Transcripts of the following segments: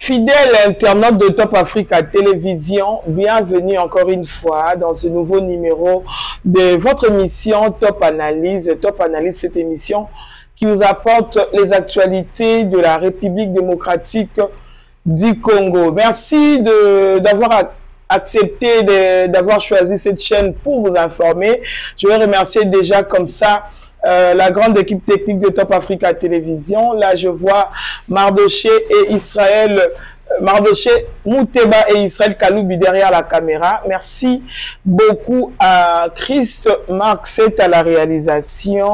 Fidèles internautes de Top Africa Télévision, bienvenue encore une fois dans ce nouveau numéro de votre émission Top Analyse. Top Analyse, cette émission qui vous apporte les actualités de la République démocratique du Congo. Merci d'avoir accepté d'avoir choisi cette chaîne pour vous informer. Je vais remercier déjà comme ça la grande équipe technique de Top Africa Télévision. Là, je vois Mardoché et Israël, Mardoché Mouteba et Israël Kaloubi derrière la caméra. Merci beaucoup à Christ Marxet à la réalisation.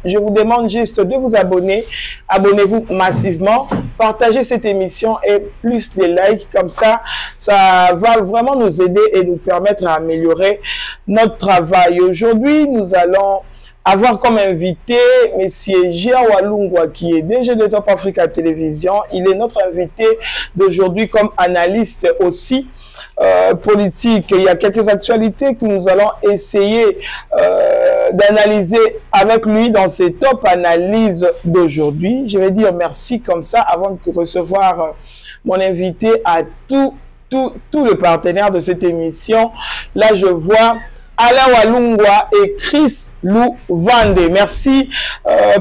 Je vous demande juste de vous abonner. Abonnez-vous massivement. Partagez cette émission et plus de likes. Comme ça, ça va vraiment nous aider et nous permettre à améliorer notre travail. Aujourd'hui, nous allons avoir comme invité M. Gia Walungwa, qui est DG de Top Africa Télévision. Il est notre invité d'aujourd'hui comme analyste aussi politique. Il y a quelques actualités que nous allons essayer d'analyser avec lui dans ces top analyses d'aujourd'hui. Je vais dire merci comme ça avant de recevoir mon invité à tout le partenaire de cette émission. Là, je vois Alain Walungwa et Chris Lou Vande. Merci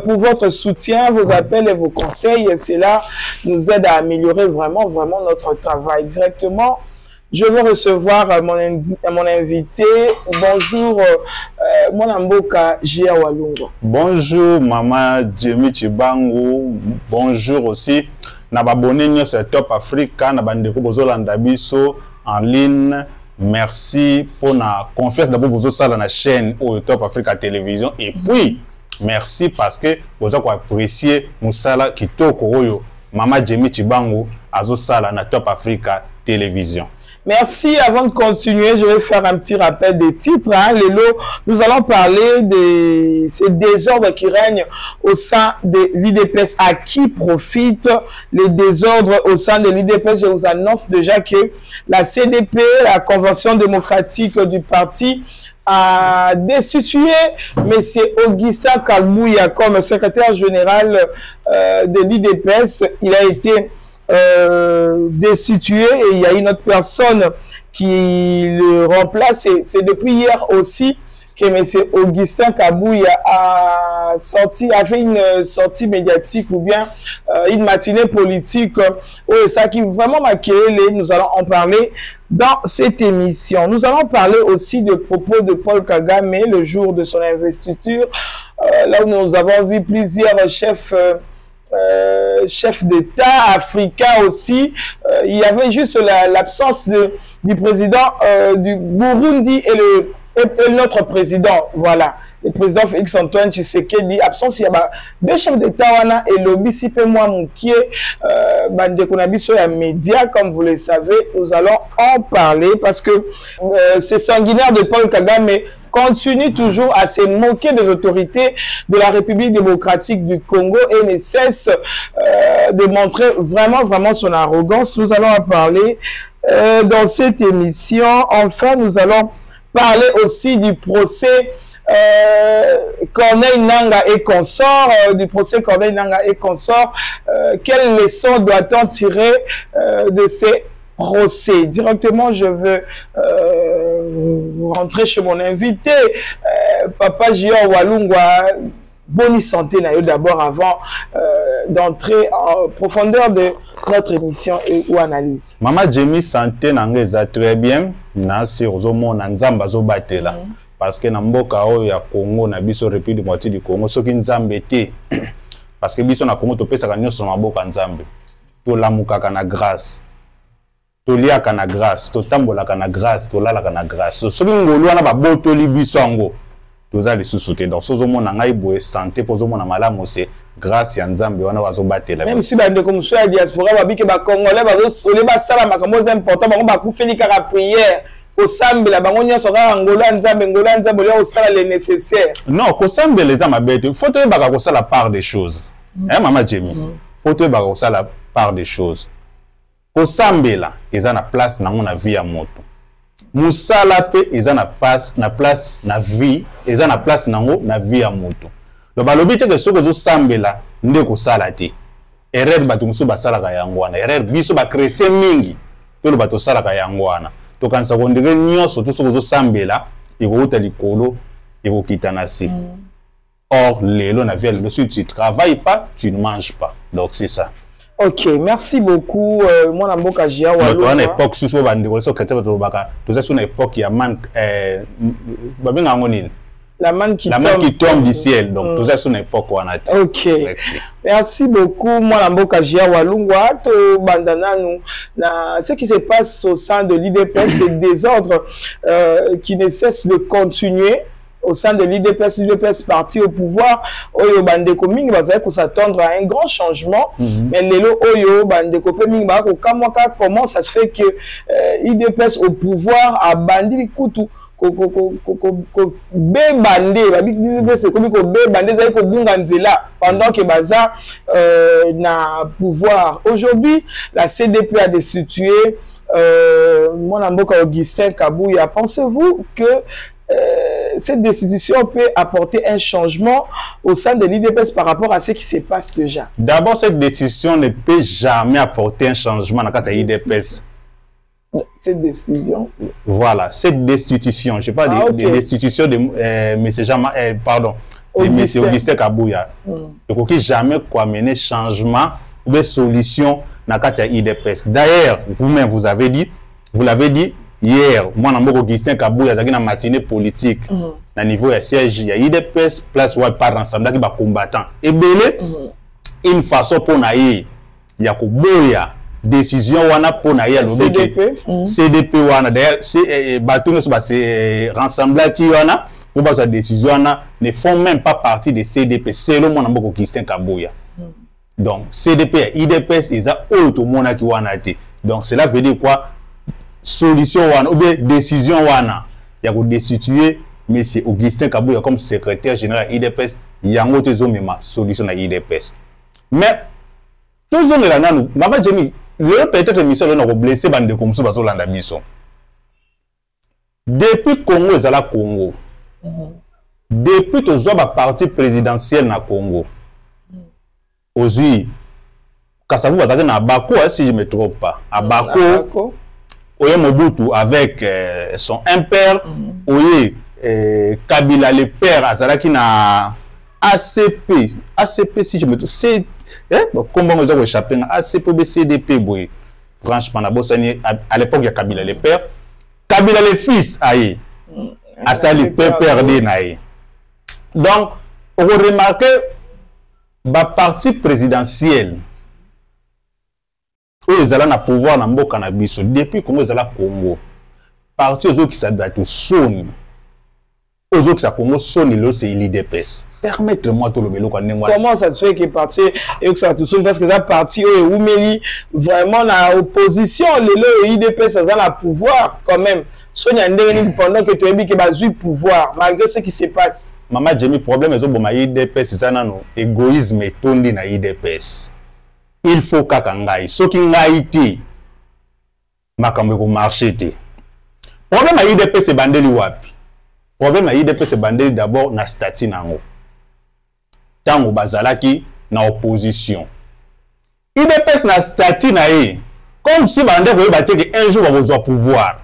pour votre soutien, vos appels et vos conseils. Cela nous aide à améliorer vraiment notre travail. Directement, je veux recevoir mon invité. Bonjour, mon amboka Gia Walungwa. Bonjour, Maman Jemmy Chibangu. Bonjour aussi. Nababonné sur Top Africa, Nabandeko Bozolanda Biso en ligne. Merci pour la confiance d'abord vous sur la chaîne au Top Africa Télévision et puis merci parce que vous avez apprécié Moussala Kitoko Oyo Mama Jemmy Chibangu azo sala na Top Africa Télévision. Merci. Avant de continuer, je vais faire un petit rappel des titres. Lélo, nous allons parler de ces désordres qui règnent au sein de l'IDPS. À qui profitent les désordres au sein de l'IDPS? Je vous annonce déjà que la CDP, la Convention démocratique du parti, a destitué M. Augustin Kalmouya comme secrétaire général de l'IDPS. Il a été destitué et il y a une autre personne qui le remplace. C'est depuis hier aussi que M. Augustin Kabouya a fait une sortie médiatique ou bien une matinée politique ça qui vraiment m'a créé. Nous allons en parler dans cette émission. Nous allons parler aussi de propos de Paul Kagame le jour de son investiture, là où nous avons vu plusieurs chefs d'État africains aussi. Il y avait juste l'absence du président du Burundi et notre président, voilà, le président Félix Antoine Tshisekedi. Absence, il y a deux chefs d'État et le Bisipe Mouamoukie, Bandekonabiso et médias, comme vous le savez. Nous allons en parler parce que c'est sanguinaire de Paul Kagame continue toujours à se moquer des autorités de la République démocratique du Congo et ne cesse de montrer vraiment son arrogance. Nous allons en parler dans cette émission. Enfin, nous allons parler aussi du procès Corneille Nangaa et consorts, quelles leçons doit-on tirer de ces procès? Directement, je veux rentrer chez mon invité, Papa Gia Walungwa. Bonne santé d'abord avant d'entrer en profondeur de notre émission ou analyse. Maman Jemmy santé nangeza très bien. Na sirzo mon nzamba zo batela parce que na mboka o ya Congo na biso République démocratique du Congo soki nzambe te parce que biso na Congo to pesa kanyoso na mboka nzambe to lamukaka na grâce. Toliaka na grâce, totambolaka na grâce, tolalaka na grâce. Soki ngolu wana babotoli biso ngo toza lisusu te. Donc sozo mona ngai boye santé pozo mona malamu c'est grâce ya nzambe wana wazo batela. Même si bande comme so ya diaspora babike ba congolais bazo ole ba sala makambo important bango ba kufeli kaka prière au sambela bango nyoso ka ngola nzambe le sala le nécessaire. Non, ko sambela za mabete. Faut te baka ko sala part des choses. Hein Maman Jemmy? Faut te baka ko sala part des choses. Kosambela eza na place na na vie ya moto. Musala pe eza na place na vie, eza na place nango na vie ya moto. Donc balobi te que soko zo sambela nde kosala te. erreur bato musu basalaka yango wana erreur biso ba chrétien mingi to bato salaka yango wana to kanisa ko ndenge nyonso to soko zo sambela ekouta likolo ekokita na se. Or lelo na vie le si tu travailles pas tu ne manges pas, donc c'est ça. Ok, merci beaucoup. Moi, dans mon Jia Walou. Dans l'époque, si vous avez des chrétiens, vous êtes une époque qui a man, la manne qui tombe du ciel. Donc, vous êtes une époque où on a. Ok. Merci beaucoup. Moi, dans mon Jia Walou, ce qui se passe au sein de l'IDPS, c'est des désordre qui ne cessent de continuer. Au sein de l'IDPS parti au pouvoir, Oyo Bandeko Ming va s'attendre à un grand changement. Mais Lelo Oyo Bandeko Ming comment ça se fait que l'IDPS au pouvoir a bandi les coups pendant que Baza n'a pouvoir. Aujourd'hui, la CDP a destitué mon amboka Augustin Kabouya. Pensez-vous que cette destitution peut apporter un changement au sein de l'IDPS par rapport à ce qui se passe déjà? D'abord, cette destitution ne peut jamais apporter un changement dans la l'IDPS. Cette décision? Voilà, cette destitution, je parle de destitution de M. pardon, de M. Augustin Kabouya. Il ne peut jamais amener changement ou des solutions dans la l'IDPS. D'ailleurs, vous-même, vous l'avez dit, hier, moi, je suis Augustin Kabouya, j'ai une matinée politique. À niveau de siège, il y a IDPS, place où par ensemble, qui va combattant. Et bien, une façon pour naïe, il y a Kabouya, décision wana pour naïe, CDP wana. D'ailleurs, c'est Batoune, c'est rassemblage qui wana, pour que cette décision wana ne font même pas partie des CDP. C'est le monde Augustin Kabouya. Donc, CDP, IDPS, ils ont autre monde qui wana été. Donc, cela veut dire quoi? Solution wana ou bien décision wana il y a destituer M. Augustin Kabouya comme secrétaire général IDPS, il y a une autre solution à IDPS. Mais toujours là nous mama jemi le peut-être mission là on blessé bande comme ça bazo landa biso depuis Congo ezala Congo depuis tozwa ba parti présidentiel na Congo ozui Kasavu bazaka na Bako si je me trompe pas à Bako Oye Mobutu avec son impère, Oye Kabila le père Azalaki na ACP si je me trompe, c'est comment on a échappé ACP CDP boy. Franchement na Bossani à l'époque il y a Kabila le père, Kabila le fils aïe. Asali père de naïe. Donc on remarque ba parti présidentiel ils ont le pouvoir dans le cannabis depuis Congo Congo. Parti aux autres qui s'adaptent au son. Aux autres qui s'adaptent son, c'est l'IDPS. Permettez-moi de le dire. Comment ça se fait que parti et que ça tout son parce que ça parti où mais vraiment la opposition les IDPS ça a le pouvoir quand même. Sonia ndenge pendant que tu as dit que bas eu pouvoir malgré ce qui se passe. Maman j'ai mis problème aux autres IDPS ça non égoïsme et tondi na IDPS. Il faut kakangai so ki ngai ti makambo ko marché ti problème à IDPS c'est bandeli wapi problème à IDPS c'est bandeli d'abord na statut nango tango bazalaki na opposition IDPS na statut na ye comme si bande ko ba que un jour va besoin pouvoir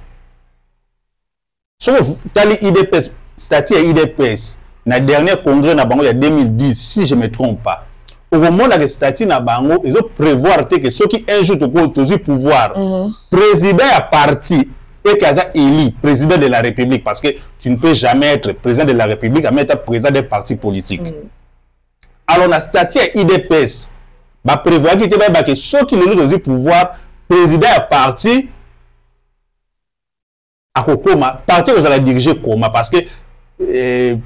so tali IDPS statut à IDPS na dernier congrès na bango il y a 2010 si je me trompe pas. Au moment de la statut na bango, ils ont prévoir que ceux qui un jour te pouvoir, président à parti et qui a élu président de la République, parce que tu ne peux jamais être président de la République à mettre président des partis politiques. Alors la statut à IDPS va prévoir que ceux qui le pouvoir, président à parti, à Kokoma, parti vous allez diriger comment, parce que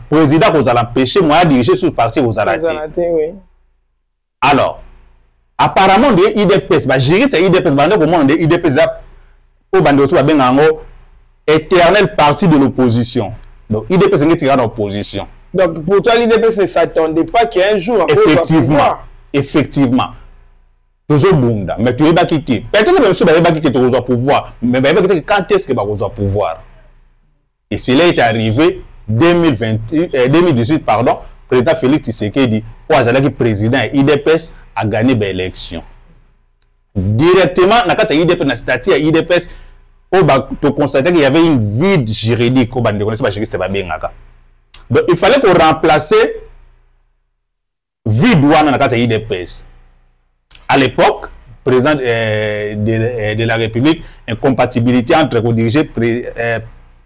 président vous allez empêcher moi de diriger sur le parti vous allez. Alors, apparemment, les IDPS, gérer ces IDPS, les IDPS, éternel parti de l'opposition. Donc, IDPS est tiré d'opposition. Donc, pour toi, l'IDPS ne s'attendait pas qu'un jour, effectivement. Mais tu vas quitter. Peut-être que tu vas quitter ton pouvoir. Mais quand est-ce que tu vas pouvoir? Et cela est arrivé 2018, pardon. Président Félix Tshisekedi, président IDPS, a gagné l'élection. Directement, dans le IDPS, dans le statut de l'IDPS, on a constaté qu'il y avait une vide juridique. Donc, il fallait qu'on remplace vide dans le IDPS. À l'époque, président de la République, incompatibilité entre le dirigé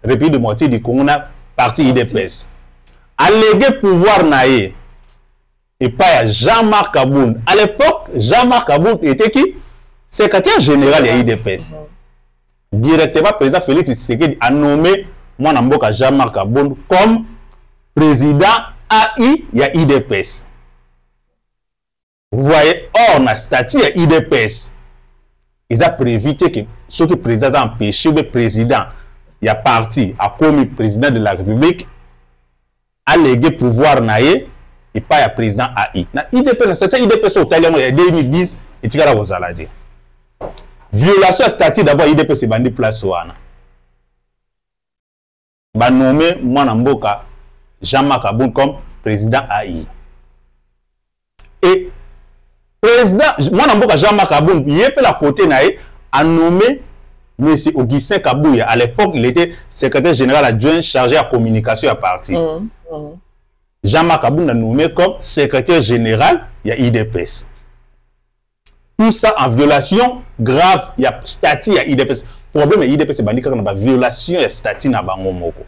République démocratique du Congo, parti IDPS. Allégué pouvoir naïe. Et pas Jean-Marc Aboun. À l'époque, Jean-Marc Aboun était qui? Secrétaire général de l'IDPS. Directement, le président Félix Tshisekedi a nommé Mwanamboka Jean-Marc Aboun comme président AI de l'IDPS. Vous voyez, or, dans le statut de l'IDPS, ils ont prévu que ce que le président a empêché, le président, il y a parti, a commis président de la République, a légué pouvoir naïe, et pas le président AI. Dans l'IDPS, c'est l'IDPS au Thaïlande, il y a 2010, et tu vas vous dire. Violation statut d'abord, l'IDPS c'est bandi place ouana. Ba nommé Mwanamboka Jean-Marc Aboun comme président AI. Et président Mwanamboka Jean-Marc Aboun, il est la côté naïe, a nommé M. Augustin Kabouya. À l'époque, il était secrétaire général adjoint chargé à communication à parti. Jean-Marc Aboun a nommé comme secrétaire général, il y a IDPS. Tout ça en violation grave, il y a statut, il y a IDPS. Le problème est IDPS, c'est une violation de statut dans le Moko.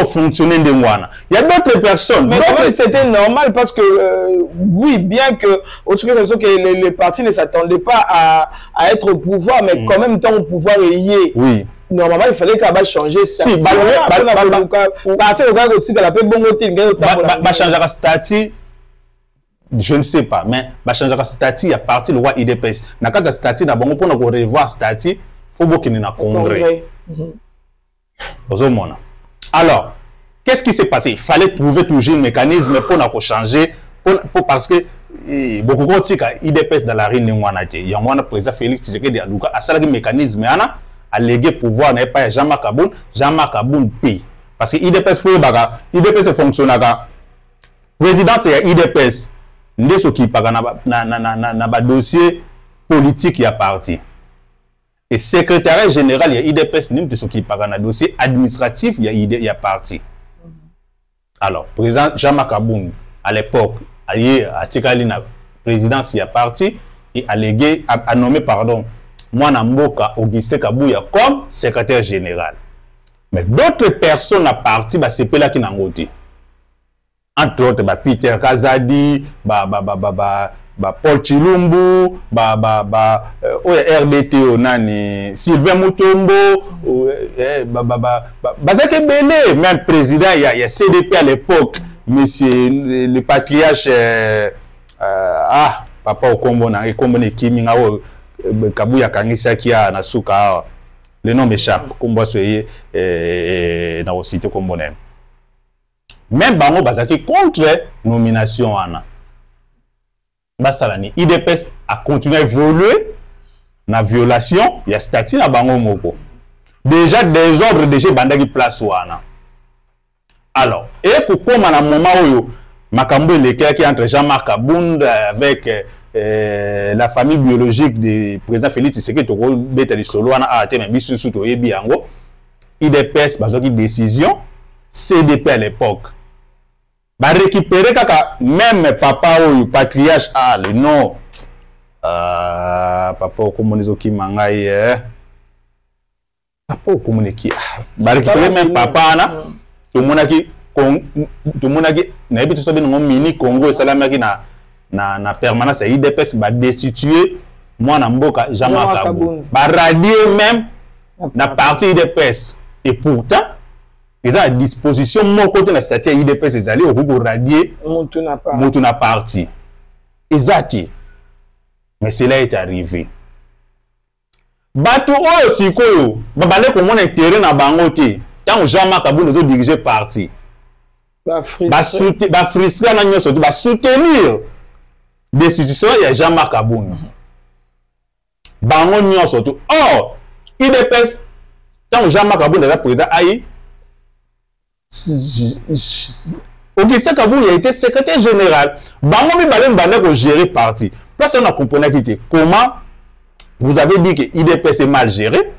Fonctionner de moi. Il y a d'autres personnes. Mais c'était normal parce que, oui, bien que, autre chose, que les partis ne s'attendaient pas à être au pouvoir, mais quand même, tant au pouvoir est lié. Oui. Normalement, il fallait qu'elle changer ça. Si, changer statut. Je ne sais pas, mais changer statut à partir du roi IDPS. Dans le statut, pour revoir statut, il faut qu'il y ait un congrès. Alors, qu'est-ce qui s'est passé? Il fallait trouver toujours un mécanisme pour changer, parce que beaucoup de gens IDPS dans la rue, il y a un président Félix Tshisekedi a un mécanisme à léguer pouvoir n'est pas Jean-Marc Aboun paye. Parce que IDPS fonctionne. Président c'est IDPS. Nous sommes qui parlent dans dossier politique y a parti. Et secrétaire général il y a IDPS nous sommes qui parlent dans dossier administratif il y a parti. Alors président Jean-Marc Aboun à l'époque a tiré la présidence il y a parti et a nommé pardon Mwanamboka Augustin Kabouya comme secrétaire général. Mais d'autres personnes à parti c'est là qui n'ont pas. Entre autres, Peter Kazadi, Paul Chilumbu, RDT, Sylvain Mutombo, même président, il y a CDP à l'époque, monsieur le patriarche, Papa Okombona, Okombona Kimi, Kabouya Kangisa qui a Nasuka, le nom m'échappe, comme vous soyez dans le site Okombona. Même bango bazaki contre nomination ana. Basalani IDPS a continué à évoluer na violation, il y a statut na bango moko. Déjà des ordres déjà bandaki place wana. Alors, et pourquoi à un moment où makambo qui entre Jean-Marc Aboun avec la famille biologique du président Félix Tshisekedi to beta solo wana a te bisu suto yebi yango. IDPS bazaki décision CDP à l'époque. Va récupérer même papa ou patriarche le nom papa communizo qui mangai papa communiquer va récupérer même papa na tout le monde qui na habite so bien mini Congo salamaki na permanence IDPS va destituer moi mboka Jean-Marc Aboun va radier même na partie IDPS et pourtant ils ont à disposition mon côté la statut IDPS ils allaient au bout radier Moutuna parti exact mais cela est arrivé bateau aussi koyo babale ko mon intérêt na bango te tant Jean-Marc Aboun nous diriger parti ba frustrer na nyoso ba soutenir décision il y a Jean-Marc Aboun bango nyoso to or IDPS tant Jean-Marc Aboun déjà président AI Augustin Kabouya était secrétaire général. Bango mi balem bande ko gérer parti. Personne n'a compris qui comment vous avez dit que IDPS est mal géré.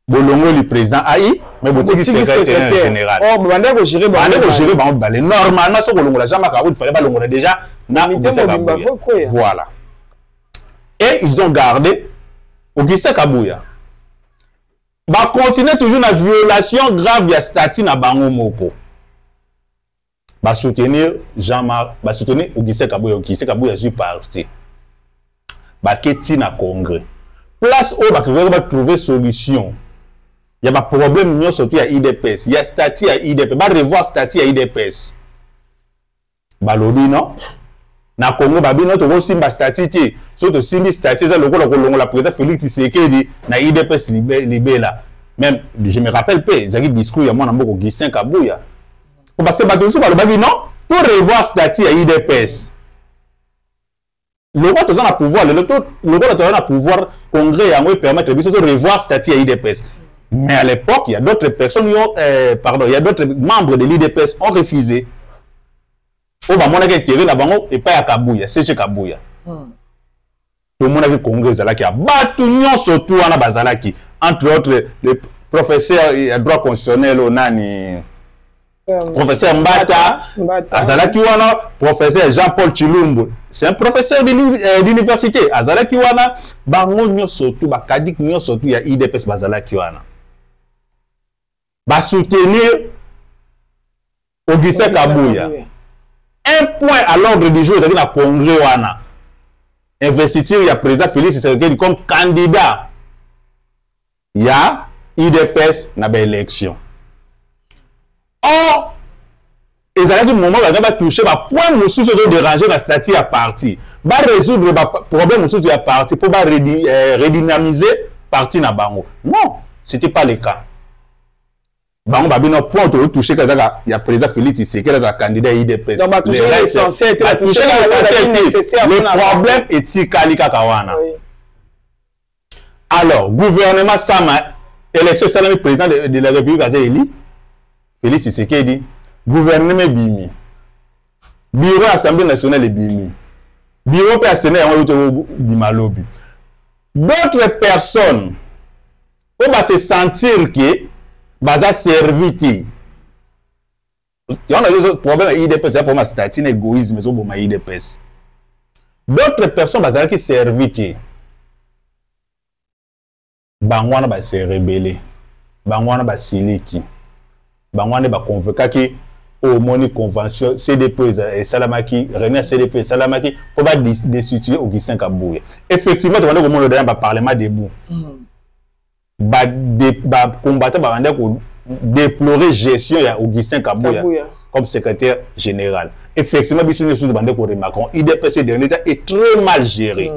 Bolongo le président AI, mais Botiki secrétaire général. Oh, bande ko gérer bango balé. Normalement so Bolongo la jamais il fallait balongo déjà na Augustin Kabouya. Voilà. Et ils ont gardé Augustin Kabouya. Bah continuer toujours la violation grave de statut na bango moko. Bah soutenir Jean-Marc, bah soutenir Augustin Kabouya sur parti. Bah qu'est-il na congrès. Place où bah trouver solution. Il y a pas problème non surtout à IDPS. Il y a statut à IDPS. Bah revoir statut à IDPS. Bah lobby non. Na Congo bah bien notre aussi bah statut qui surtout simbi statut ça le Congo la président Félix Tshisekedi na IDPS libé là. Même je me rappelle pas Zaki discours il y a moi na Augustin Kabouya. Parce que Batou va le non pour revoir statut à IDPS. Le roi a pouvoir, le roi a pouvoir congrès et permettre de revoir statut à IDPS. Mais à l'époque, il y a d'autres personnes, il y a d'autres membres de l'IDPS ont refusé. Au moment où il y a bango et pas à Kabouya, c'est chez Kabouya. Tout le monde a vu congrès qui a battu surtout en Bazalaki, entre autres le professeur de droit constitutionnel au Nani. Professeur Mbata, Azalaki wana, professeur Jean-Paul Chilumbu, c'est un professeur d'université. Azalaki wana, bango nyo surtout, bakadik nyo surtout ya IDPS Bazalaki wana. Ba soutenir Augustin Kabouya. Un point à l'ordre du jour, c'est-à-dire la congrès wana. Investiture ya président Félix Tshisekedi comme candidat. Ya IDPS na ba élection. Or, ils avaient dit moment où ils ont touché, point nous sous de déranger la statut à parti, va résoudre le problème sous à parti pour redynamiser parti na bango. Non, c'était pas le cas. Bango ba bino point de toucher que il y a président Félix Tshisekedi qui est candidat IDPS. Donc toucher l'essentiel, le problème est Kalika Kawana. Alors, gouvernement Sama, élection Salami président de la République Azéli. Félix Tshisekedi, gouvernement Bimi, bureau Assemblée nationale Bimi, bureau personnel Bimalobi. D'autres personnes vont se sentir que baza serviti. Il y a un problème avec IDPS, c'est pour ma statut égoïsme, c'est pour ma IDPS. D'autres personnes baza qui serviti. Bangwana ba se rebeller. Bangwana ba siliki. Bangwane ba convoqué qui au moni convention CDP et Salamaki René CDP et Salamaki pour ba destituer Augustin Kabouya. Effectivement tu vas voir comment le parlement debout. Ba combattre ba vendre ko déplorer gestion ya Augustin Kabouya comme secrétaire général. Effectivement biso ne sous bande ko remarquons IDPS dernier est très mal géré.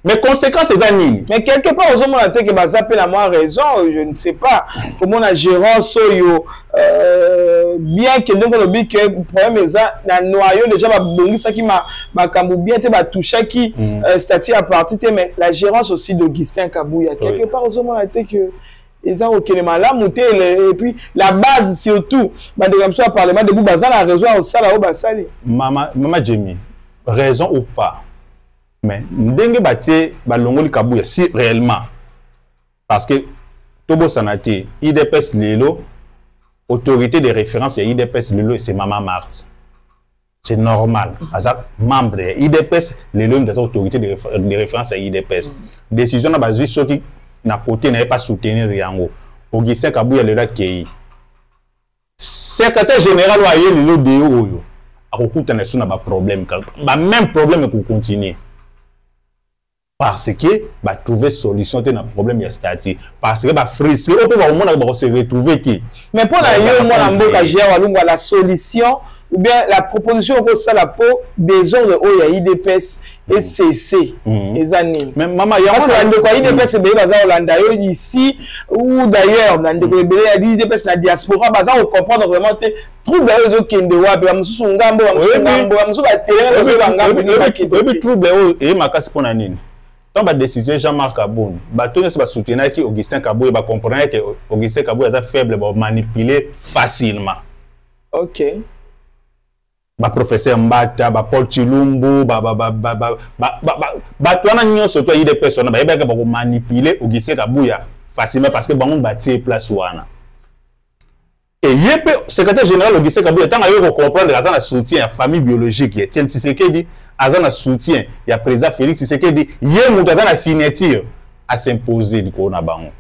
Mais conséquences c'est années. Mais quelque part aux hommes on a que Bazapé la moins raison, je ne sais pas comment la gérance soyo bien que donc le but que problème est ça na noyau déjà ba bongi ça qui ma kambu bien te ba toucher qui statut à partir mais la gérance aussi d'Augustin Kabouya quelque part aux hommes on a que ils ont aucun mal là monter et puis la base surtout ba de comme ça parlement debout bazan la raison au sala au basali mama Jemmy raison ou pas. Mais ndenge batie balongoli Kabouya si réellement parce que Tobo Sanati IDPS Lelo autorité de référence et IDPS Lelo c'est Maman Marthe. C'est normal. Azak membre IDPS Lelo des autorités de référence à IDPS. Décision na basé sur qui na côté n'avait pas soutenir Riango. Augustin Kabouya Lelo Kei. Secrétaire général wa Lelo de oyo. Akokuta na suna ba problème ba même problème ko continuer. Parce que bah trouver solution à un problème de statut parce que bah frustré on peut vraiment se retrouver qui mais pour la yo moi mboka gérer walungu la solution ou bien la proposition que ça la peau des ordres où il y a IDPS et CC les années mais maman il y a un de quoi IDPS be baza Hollanda yo ici ou d'ailleurs dans de belé a dit IDPS la diaspora baza on comprendre vraiment trouble les autres qui de wa ba mususu ngambo wa mususu ba terrain ba ngambo ni trouble et makasi pona nini. Quand on décider Jean-Marc Aboun, tout le monde va soutenir que Augustin Kabouya comprendre que Augustin Kabouya est faible, va manipuler facilement. Ok. ba professeur Mbata, ba Paul Chilumbu, bato wana nyonso to ide personne ba yebaka ba ko manipuler Augustin Kabuya facilement parce que bango batie place wana. Et yépe secrétaire général Augustin Kabuya tant ayo comprendre que azana soutien à famille biologique Etienne Tshisekedi, azana soutien ya président Félix Tshisekedi, yé mutu azana signature à s'imposer du corona bango.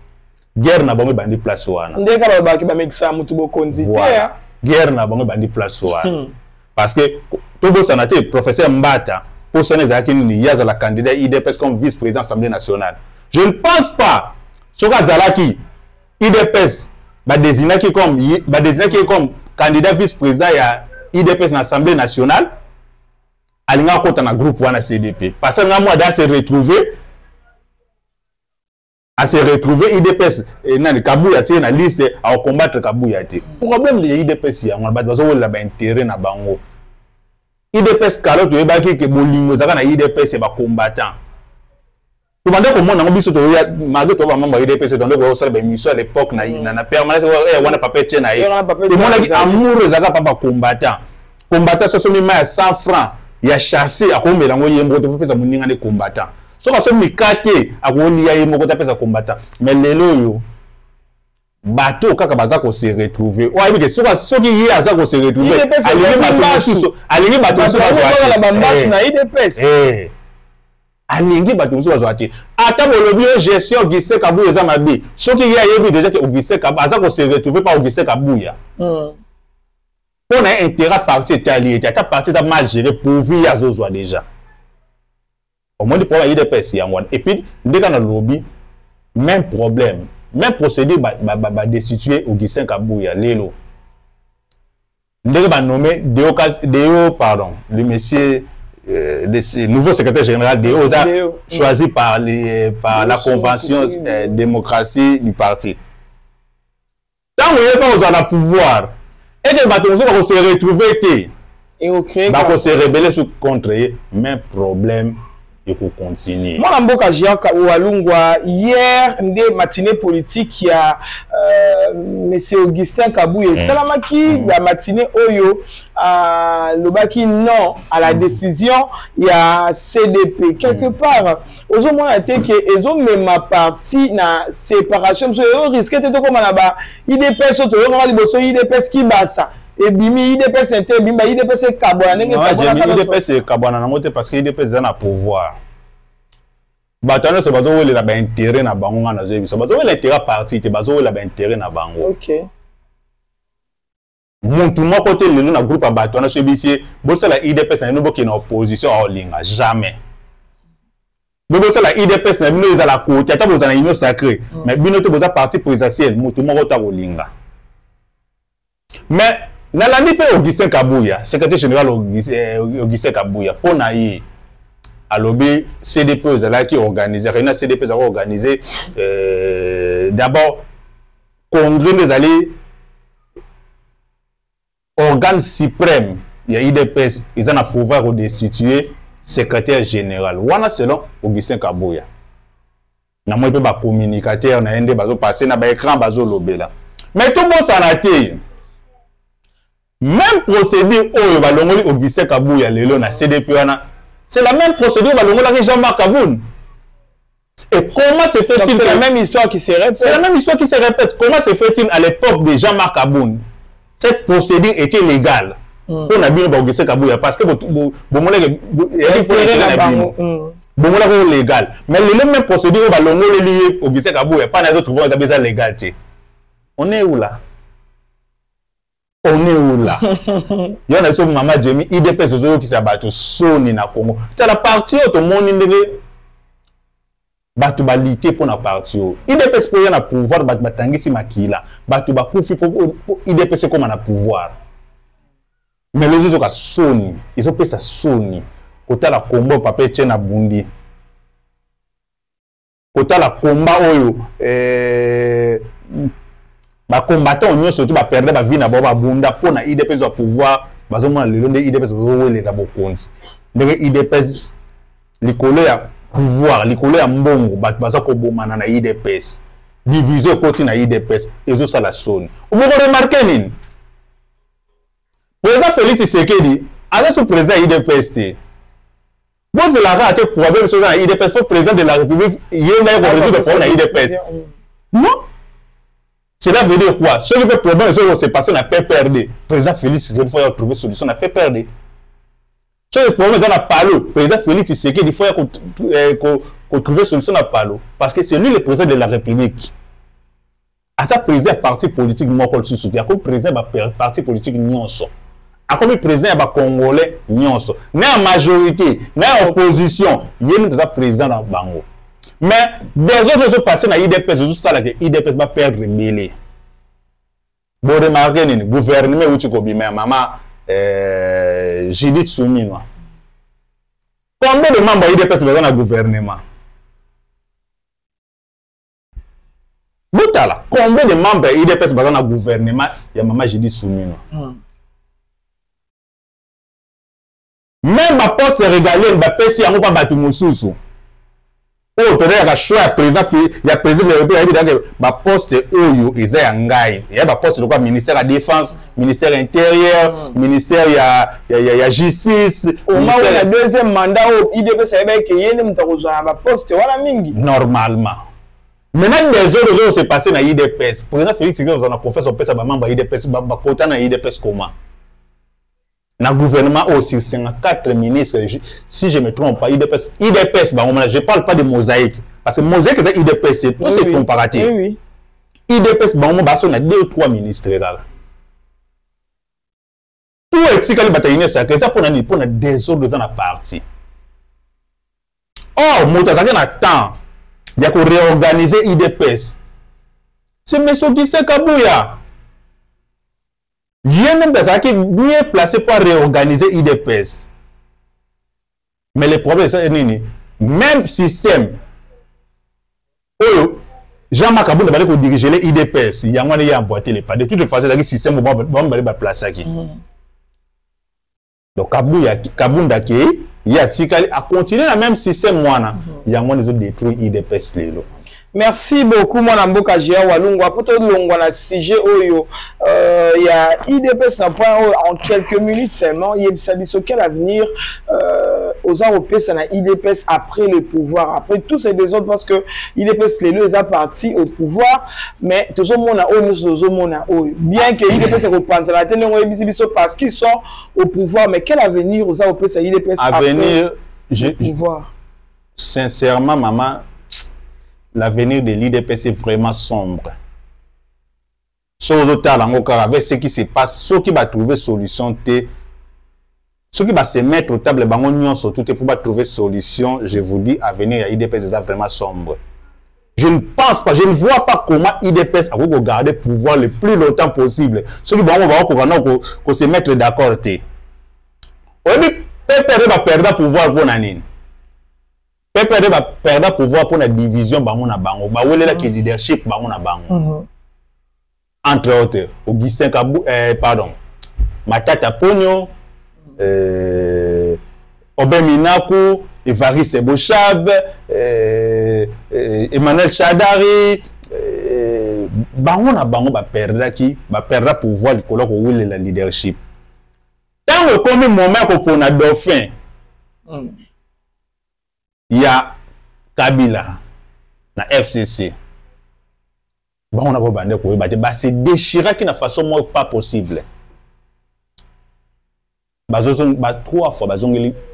Guerre na bango bandi place wana. Ndeka ba ki ba mekisa mutu bokonzi te. Voilà. Guerre na bango bandi place wana. Parce que Tobo Sanate, professeur Mbata, pour son examen, il y a la candidat IDPS comme vice-président de l'Assemblée nationale. Je ne pense pas que Zalaki, IDPS, va désigner comme candidat vice-président de l'IDPS dans l'Assemblée nationale, à l'ingénieur dans le groupe WANA CDP. Parce que moi, dans se retrouver IDPS dans le Kabouya, dans la liste à combattre Kabouya. Le problème de l'IDPS, on a besoin de l'intérêt na bango. IDPS calotte to ebaki ke bolingo zaka na IDPS e ba combattant. To bande ko mona ngobiso to ya mage to ba membre IDPS to ndeko osala ba mission à l'époque na permanence wana papa tena ye. To mona ki amour zaka pa ba combattant. Combattant so mi ma 100 francs ya chasser akombela ngo yembo to pesa muninga ne combattant. So ka so mikate akoni ya yembo ko ta pesa combattant. Mais lelo yo bateau kaka baza ko se retrouver o ayi ke soki ye aza ko se retrouver alingi bateau la bambasu na IDPS alingi bateau so bazwati ata bolobi gestion Augustin Kabuya eza mabe soki ye ayebi déjà que Augustin Kabuya aza ko se retrouver par Augustin Kabuya pour na intérêt parti italien ta parti ça mal géré pour via azozwa déjà au moins pour IDPS yango et puis ndeka na lobby même problème. Même procédé destituer Augustin Kabuya, Lelo. Nous avons nommé le monsieur, le nouveau secrétaire général Déo, choisi par la convention démocratie du parti. Tant que vous avez le pouvoir, et que vous se retrouver, vous se rebeller contre eux, même problème. Et pour continuer. Moi, Mboka Jiaka Oualungwa, hier, des matinées politiques, il y a M. Augustin Kabuya. Salamaki, la matinée Oyo, Lobaki, non, à la décision, il y a CDP. Quelque part, aux hommes, on a été que, ils ont même ma partie, na séparation, ils ont risqué de comme là-bas, IDPS, IDPS qui basa. Et bimi IDPS inter bimba IDPS kabwana IDPS kabwana na ngote parce que IDPS na pouvoir batano se bazo wele la ba intérêt na bango na zebi so bazo wele intérêt parti te bazo wele la ba intérêt na bango. OK. Muntu mo côté lelo na groupe batano so bisi bo sala IDPS na no na opposition a olinga jamais. Bo sala IDPS na bino ezala côté ata bo na union sacrée mais bino te boza parti présidentiel mutu mo kota olinga. Mais Nalandi pe Augustin Kabuya, secrétaire général Augustin Kabuya, pour naïe, à l'obé CDP qui organisé, réunion CDP a organisé d'abord congrès des alliés organe suprême, il y a IDPS, ils ont un pouvoir de destituer secrétaire général. Wana selon Augustin Kabuya. Na moi pe ba communicateur na ende bazo passer na ba écran bazo lobela. Mais tout bon ça na té. Même procédure où balongoli Augustin Kabuya lelo na CDP wana, c'est la même procédure balongola que Jean-Marc Kaboun. Et comment se fait-il? C'est la même histoire qui se répète. C'est la même histoire qui se répète. Comment se fait-il à l'époque de Jean-Marc Kaboun? Cette procédure était légale. Pour Nabino Augustin Kabuya parce que bon légal. Mais le même procédure balongoli lié Augustin Kabuya pas les autres voies de légalité. On est où là? On est où là? Il y a un maman Jemi, IDPS qui s'est battu Sony na Congo. C'est la partie où tout le monde est battu balité pour la partie. IDPS pour y avoir pouvoir battu batangi si makila. Battu bakufi pour IDPS comme on a pouvoir. Mais les autres Sony, ils ont pris ça Sony. Kota la combat papa Tchena Bundi. Kota la combat oyo ba combattant on surtout ba perdre ba vie na ba bunda pour na IDPS au pouvoir bazoma le long de IDPS wele la bokonzi ndenge IDPS likolo ya pouvoir likolo ya mbongo baza ko bomana na IDPS diviser côté na IDPS ezo sala sonne vous remarquez nini président Félix Tshisekedi Avec ce président IDPS, bon, c'est la rate problème sur l'IDPS, le président de la République, il y a un résoudre le problème de l'IDPS. Non. Cela veut dire quoi? Ce qui peut problème, c'est passé dans la PPRD. Le président Félix, il faut trouver une solution à la PPRD. Ce qui est problème dans la PALO, le président Félix, c'est qu'il faut trouver une solution à la PALO. Parce que c'est lui le président de la République. À sa président parti politique, moi, je suis soutien. Comme président de parti politique, nyonso. À comme président de Congolais, nyonso. Mais en majorité, mais en opposition, il y a un président dans Bango. Mais des autres sont passés dans l'IDPS, tout ça, l'IDPS va perdre le mêlé. Vous remarquez, le gouvernement, où tu connais, maman, Judith Soumino. Combien de membres de l'IDPS sont dans le gouvernement? Combien de membres de l'IDPS sont dans le gouvernement? Il y a maman Judith Soumino. Même ma poste régalienne, ma PC, on va battre mon sous. Oh, tu as choisi président, il y a président de la République, il y a ma poste Oyo, il y a un gars, il y a ma poste de quoi, ministère de la Défense, ministère intérieur, ministère, il y a justice. Au moment où le deuxième mandat, il devait savoir qu'il y a un poste, voilà mingi. Normalement. Maintenant, les autres c'est passé dans l'IDPS. Président Félix, vous en a confiance, on peut savoir membre l'IDPS, dans l'IDPS comment? Dans le gouvernement aussi, 54 ministres, si je ne me trompe pas, IDPS, je ne parle pas de mosaïque. Parce que mosaïque, c'est IDPS, c'est tout c'est comparatif. Oui. IDPS, on a 2 ou 3 ministres là. Tout est si quand bataille sacré, ça pour un désordre dans la partie. Or, mon temps, il y a qu'on réorganiser IDPS. C'est M. Augustin Kabouya. Il y a même des gens qui sont bien placés pour réorganiser l'IDPS. Mais le problème, c'est que même système, Jean-Marc Aboun va diriger l'IDPS, il y a un emboîté les pas. De toute façon, le système va placer ici. Donc, Kaboun Dake, il y a à continuer le même système, il y a un détruit l'IDPS. Merci beaucoup, mon amboka Jia Walungwa. Pour tout le monde, on a sujet Oyo. Il y a IDPS en quelques minutes seulement. Il y a quel avenir aux Européens, ça a IDPS après le pouvoir. Après tout, c'est des autres parce que IDPS, les deux, sont partis au pouvoir. Mais tout le monde a Oyo. Bien que IDPS se reprenne la tête, parce qu'ils sont au pouvoir. Mais quel avenir aux Européens, ça IDPS après le pouvoir? Sincèrement, maman, l'avenir de l'IDPS est vraiment sombre. Avec ce qui se passe, ceux qui vont trouver solution, ceux qui vont se mettre au table, pour trouver solution, je vous dis, l'avenir de l'IDPS est vraiment sombre. Je ne pense pas, je ne vois pas comment l'IDPS a garder le pouvoir le plus longtemps possible. Ceux qui vont se mettre d'accord. PPR va perdre le pouvoir pour l'année. PPRD va perdre le pouvoir pour la division bango na bango. Ba wele la ki leadership bango na bango. Entre autres, Augustin Kabou, pardon, Matata Pogno, Obeminaku, Evariste Bochab, Emmanuel Chadari, bango na bango va perdre le pouvoir le colloque où il la leadership. Dans le premier moment qu'on a dauphin. Il y a Kabila, na FCC. Bon, on a pas bandé pour c'est déchiré qui n'a façon moi pas possible. Trois fois,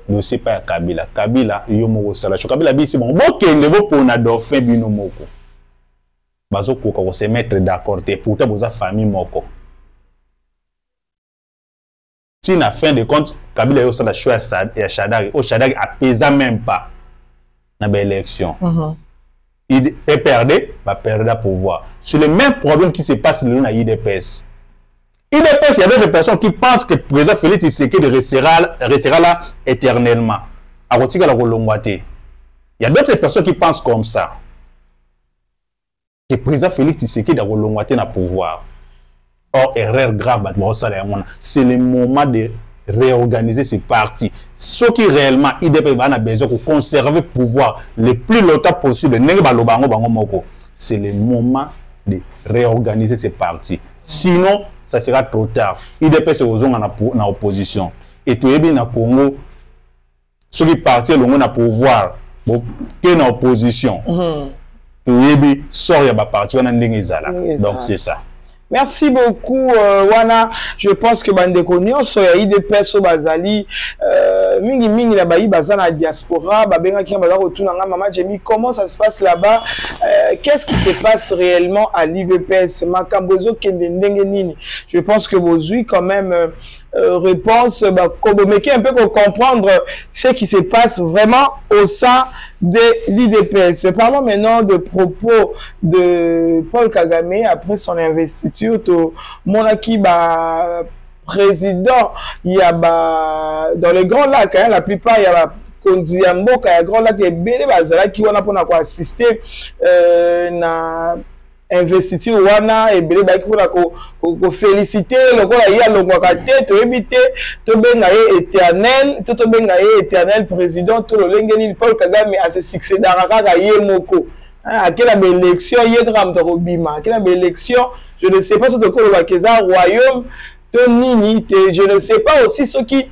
ne sait pas Kabila. Kabila, il y a un salaire. Kabila, c'est bon. Bon, qu'il est pour na dauphin bino moko. Bazo ko se mettre d'accord. Pourtant, vous avez famille moko. Si na fin de compte, Kabila est au salaire choix et Chadari. Au Chadari apaisa même pas. Élection. Il est perdu, va perdre le pouvoir. C'est le même problème qui se passe dans l'IDPS. IDPS, il y a d'autres personnes qui pensent que le président Félix Tshisekedi restera là éternellement. Il y a d'autres personnes qui pensent comme ça. Que le président Félix Tshisekedi a relongé dans le pouvoir. Or, erreur grave, c'est le moment de réorganiser ces partis. Ce qui réellement, IDPS a besoin de conserver le pouvoir le plus longtemps possible. C'est le moment de réorganiser ces partis. Sinon, ça sera trop tard. IDPS est en opposition. et tu es bien à Congo, ceux qui partent le pouvoir, qui est en opposition, tu es bien sort ya ba parti wana ndenge ezala. Donc c'est ça. Merci beaucoup, Wana. Je pense que Bandeko Nyonso ya IDPS Bazali, mingi la bayi bazana diaspora, babenga ki baza retourna nga Mama Jemmy, comment ça se passe là-bas? Qu'est-ce qui se passe réellement à l'IDPS? Makambozo kende ndenge nini? Je pense que Bozui quand même réponse Kobomeke un peu pour comprendre ce qui se passe vraiment au sein de l'IDPS. Parlons maintenant de propos de Paul Kagame après son investiture au Monaki président, il y a dans les grands lacs, hein, la plupart il y a Kondiambo, il y a grand lac et Bélé Bazala qui on a pour assister na investiture wana et Bélé Baki pour féliciter le gars il y a le Gwakate to éviter to bengaye éternel président to le lengeni Paul Kagame à se succéder à Kaka Yemoko. À quelle élection il y a grand Robima, quelle élection je ne sais pas ce que le royaume Nini, je ne sais pas aussi ce qui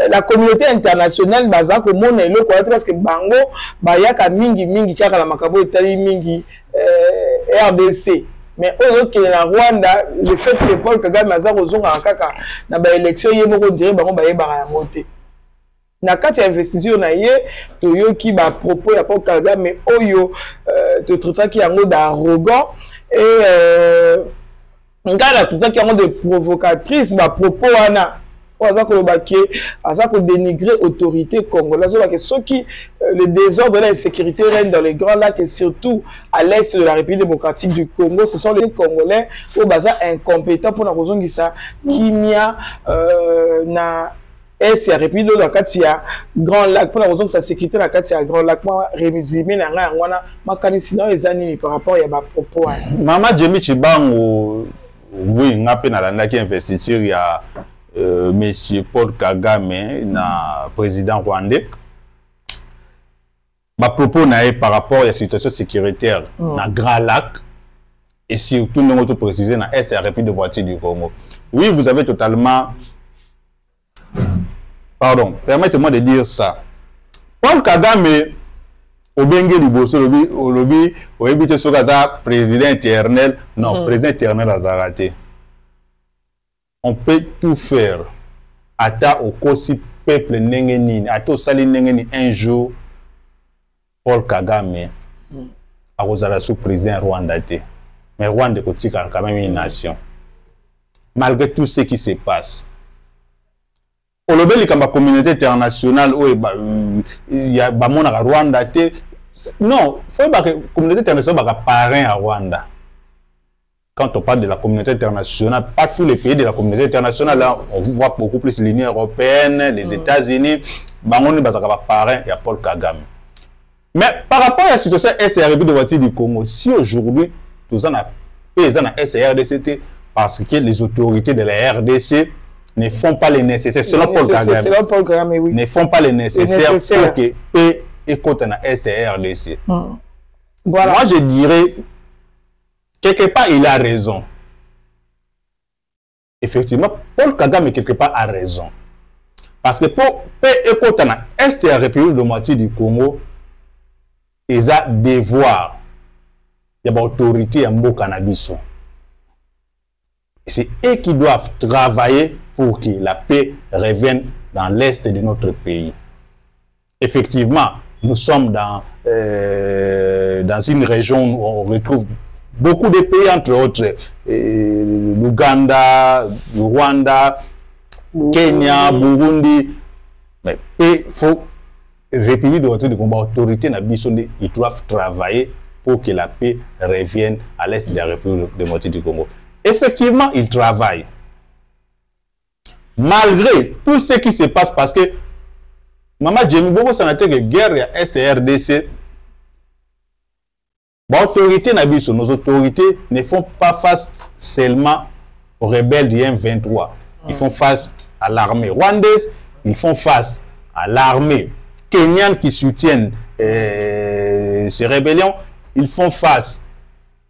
la communauté internationale bazak au monde le quoi parce que bango bayaka mingi car la makabo etali mingi RDC mais au na Rwanda le fait que Paul Kagame azak ozonga kaka na ba élection yemoko dire bango baye ba voter na kati ya investiture na ye to yoki ba propos ya Paul Kagame oyo te traiter qui yango d'arrogant et ngala tout ça qui ont des provocatrices ba propos wana oza ko baké aza ko dénigrer autorité congolaise parce que ceux qui le désordre et la sécurité règne dans les grands lacs et surtout à l'est de la République démocratique du Congo, ce sont les Congolais au baza incompétents pour la raison qui ça kimia na est la République de la Katia Grand Lac pour la raison que sa sécurité la Katia Grand Lac moi révisé na ngwana makani sinon les années par rapport à ba propos Mama Jemmy Chibango. Oui, on a pu investiture il y a monsieur Paul Kagame, na président rwandais. Ma propos par rapport à la situation sécuritaire dans Grand Lac et surtout nous avons précisé dans l'Est de la République démocratique du Congo. Oui, vous avez totalement. Pardon, permettez-moi de dire ça. Paul Kagame, au Bengue Liboso, au lobby, au éviter ce gazard, président éternel, non, président éternel a raté. On peut tout faire. Ata au Kosi peuple n'engeni, ata au Sali n'engeni un jour, Paul Kagame, a Rosala sous président rwandais. Mais Rwanda est quand même une nation. Malgré tout ce qui se passe. Au lobby, comme la communauté internationale, il y a un Rwanda. Non, il faut que la communauté internationale soit parrain à Rwanda. Quand on parle de la communauté internationale, pas tous les pays de la communauté internationale, là, on voit beaucoup plus l'Union européenne, les États-Unis, on est parrain à Paul Kagame. Mais par rapport à la situation SRB du Congo, si aujourd'hui, tout ça a SRDC, parce que les autorités de la RDC ne font pas les nécessaires, selon Paul Kagame, oui. Ne font pas les nécessaires pour que paix et contre la SRDC. Voilà. Moi, je dirais, quelque part, il a raison. Effectivement, Paul Kagame, quelque part, a raison. Parce que pour paix et contre la République de moitié du Congo, ils ont devoir. Il y a une autorité à Mboka-Nabiso. C'est eux qui doivent travailler pour que la paix revienne dans l'est de notre pays. Effectivement, nous sommes dans une région où on retrouve beaucoup de pays, entre autres l'Ouganda, le Rwanda, Kenya, Burundi. Mais il faut République de combat, autorité, ils doivent travailler pour que la paix revienne à l'est de la République démocratique du Congo. Effectivement, ils travaillent. Malgré tout ce qui se passe, parce que Mama Jemmy Bobo Sanaté que guerre à SRDC, nos autorités ne font pas face seulement aux rebelles du M23. Ils font face à l'armée rwandaise, ils font face à l'armée kenyane qui soutiennent ces rébellions, ils font face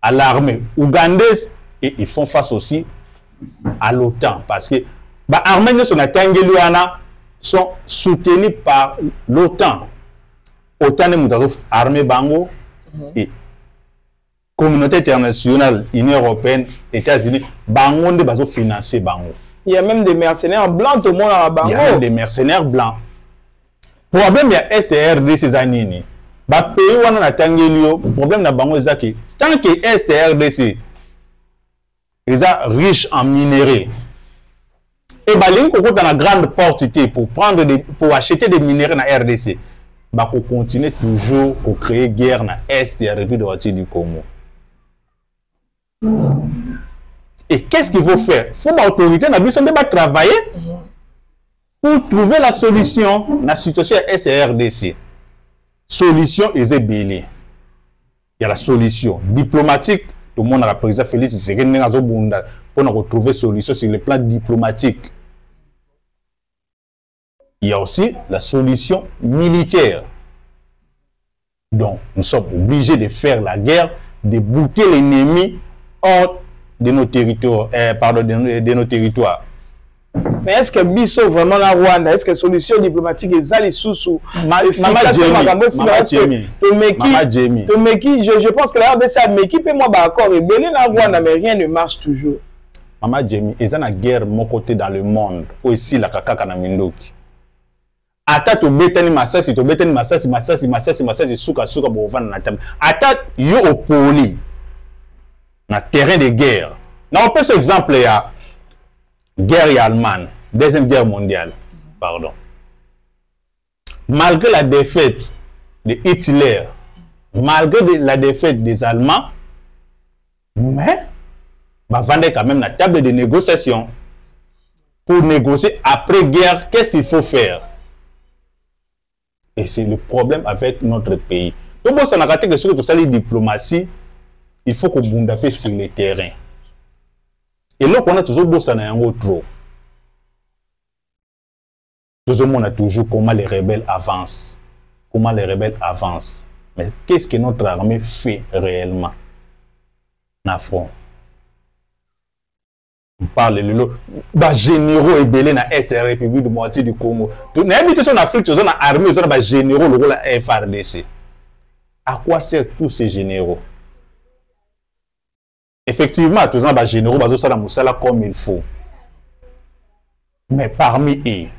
à l'armée ougandaise et ils font face aussi à l'OTAN. Parce que l'armée ne sont pas sont soutenus par l'OTAN. Autant de armée bango et communauté internationale, Union européenne, États-Unis, bango de bazo financer bango. Il y a même des mercenaires blancs, tout le monde a bango. Il y a même des mercenaires blancs. Problème il y a STRD ces années. Ba pays wana na tangeli problème na bango ezaki tant que STRDC est riche en minerais. Et baling koko dans la grande porte pour acheter des minerais na RDC. Bah qu'on continue toujours à créer guerre na Est de la République du Congo. Et qu'est-ce qu'il faut faire? Il faut que l'autorité n'a travailler pour trouver la solution dans la situation SRDC. Solution est belée. Il y a la solution diplomatique. Tout le monde a la président Félix Tshisekedi pour retrouver solution sur le plan diplomatique. Il y a aussi la solution militaire. Donc, nous sommes obligés de faire la guerre, de bouter l'ennemi hors de nos territoires. De nos territoires. Mais est-ce que Bisso vraiment la Rwanda? Est-ce que solution diplomatique est allée sous Maman Jamie. Je pense que la RDC a Meki peut moi d'accord et belé la Rwanda, mais rien ne marche toujours. Maman Jamie, ils ont la guerre mon côté dans le monde. Aussi la kaka na mindoki. Ata to betani masasi suka bovana na table. Ata yo opoli na terrain de guerre. Na on peut ce exemple ya guerre allemande, deuxième guerre mondiale. Pardon. Malgré la défaite de Hitler, malgré la défaite des Allemands, mais bah vendait quand même la table de négociation pour négocier après guerre. Qu'est-ce qu'il faut faire? Et c'est le problème avec notre pays. Donc, si on a raté que sur tout ça, la diplomatie, il faut qu'on bouge sur le terrain. Et là, on a toujours bossé dans un trop. Tout le monde a toujours comment les rebelles avancent. Comment les rebelles avancent. Mais qu'est-ce que notre armée fait réellement? Na front. On parle de l'eau. Les généraux et belé na Est de la République de moitié du Congo. Nous habitons en Afrique, nous avons armée, nous avons des généraux, le rôle FRDC. À quoi servent tous ces généraux? Effectivement, tous les généraux, ils ont comme il faut. Mais parmi eux,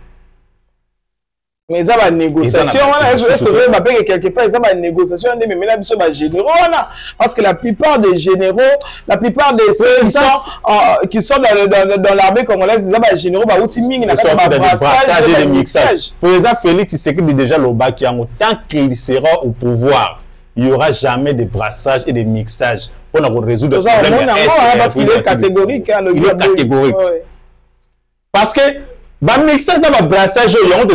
mais ils ont une négociation. Est-ce que vous avez quelque part, ils ont une négociation, mais là, ils sont généraux. Parce que la plupart des généraux, la plupart des ceux qui sont dans l'armée congolaise, ils ont des généraux, ils ont des mixages. Président Félix Tshisekedi déjà le Baki, tant qu'il sera au pouvoir, il n'y aura jamais de brassage et de mixage pour résoudre le problème. Parce qu'il est catégorique. Il est catégorique. Parce que ba mixage na ba brassage il y a des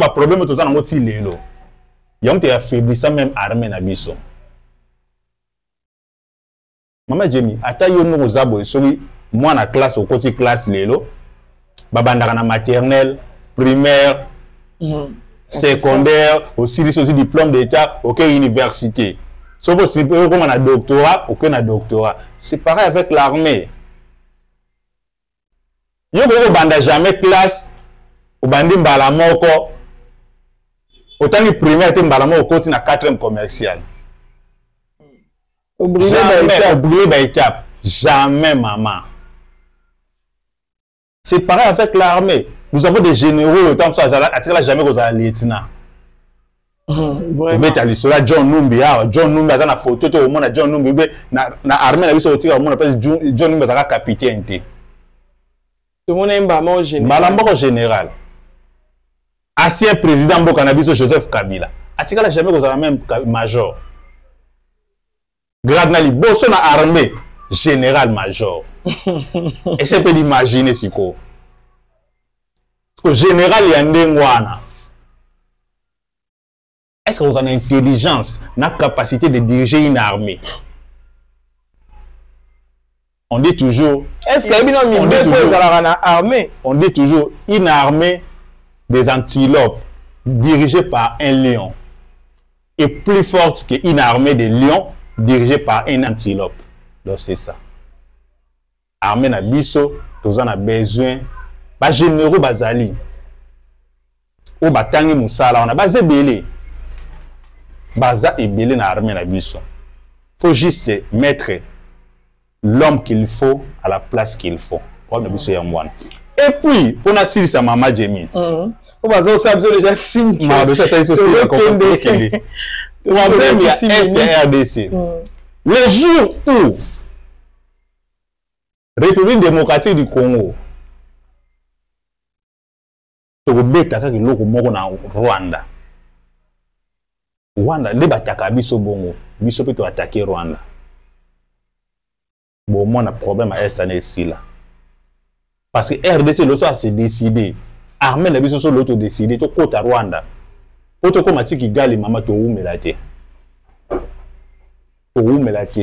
problèmes tout ça dans notre île. Il y a des affaiblissement même armée na biso. Maman Jamie, ata yo no zabo soli moi na classe au côté classe lelo. Ba bandaka na maternelle, primaire, secondaire, aussi diplôme d'état, aucune université. Sauf si comme on a doctorat, aucun doctorat. C'est pareil avec l'armée. Yo ko banda jamais classe au bandi mbala moko autant ni primaire te mbala moko na 4e commercial oublié ba étape jamais maman. C'est pareil avec l'armée. Nous avons des généraux autant ça attire jamais aux lieutenants. Mais tu as John Numbi dans la photo tout le monde a John Numbi na armée na biso otira on appelle John Numbi za capitaine. Tout le monde est un général. Malamboko général. Ancien président Mbokanabiso Joseph Kabila. Atikala jamais vous avez même major. Grade Nali Bosso na armée général major. Et c'est peut d'imaginer si quoi. Parce que général y a ndengwana. Est-ce que vous avez intelligence, la capacité de diriger une armée? On dit toujours. Est-ce qu'il y a on dit toujours une armée des antilopes dirigée par un lion est plus forte qu'une armée de lions dirigée par un antilope. Donc c'est ça. Armée na biso, tous on a besoin. Ba généraux bazali. o batangi musala on a basé belé baza ebelé na armée na biso. Faut juste mettre l'homme qu'il faut à la place qu'il faut. Problème biso ya mwana. Et puis pour na siri sa mama Jemmy. On va ça déjà signe. Ma déjà ça c'est aussi problème il y a SDRDC. Le jour où République démocratique du Congo tokobeta kaka loko moko na Rwanda. Rwanda nde bataka biso bongo, biso pe to attaquer Rwanda. Bon moi na problème à est année ici là. Parce que RDC le soir s'est décidé, armée na biso so l'auto décidé to kota Rwanda. Oto ko matiki gali mama to umelate.